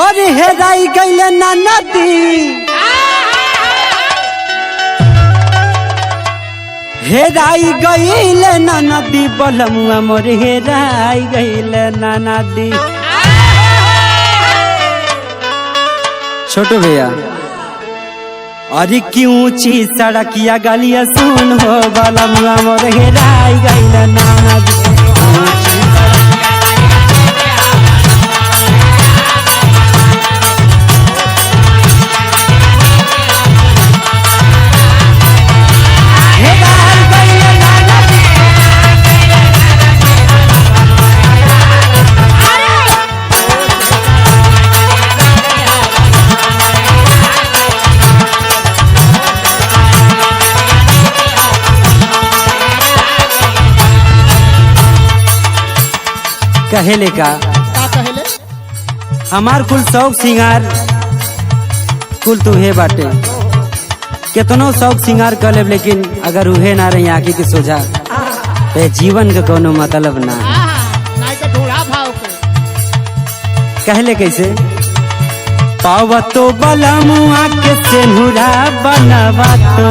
और हेराई गईले ना नदी हेराई गईले ना नदी बलमुआ मोर हेराई गईले ना नदी। छोटू भैया अरे क्यों ऊंची सड़किया गलिया सुन हो बलमुआ मोर हेराई गईले ना नदी। कहेले का कहेले हमार कुल शौक सिंगार कुल तुहे बाटे केतनो शौक सिंगार कर लेब लेकिन अगर उहे ना रही आँखी के सोझा तो जीवन का कोनो मतलब ना। नहीं तो ढोला भाव के कहले कैसे पावा तो बलमुआ के सेनुरा बनवा तो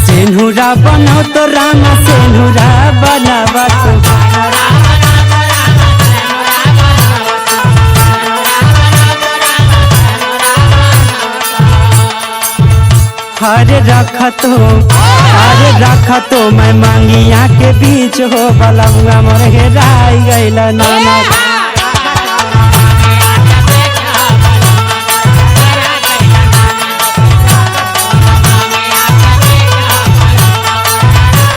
सेनुरा बनो तो रामा सेनुरा बनावा तो हरे रखा तो मैं मांगिया के बीच हो बलमुआ मोर हेराई गईला ना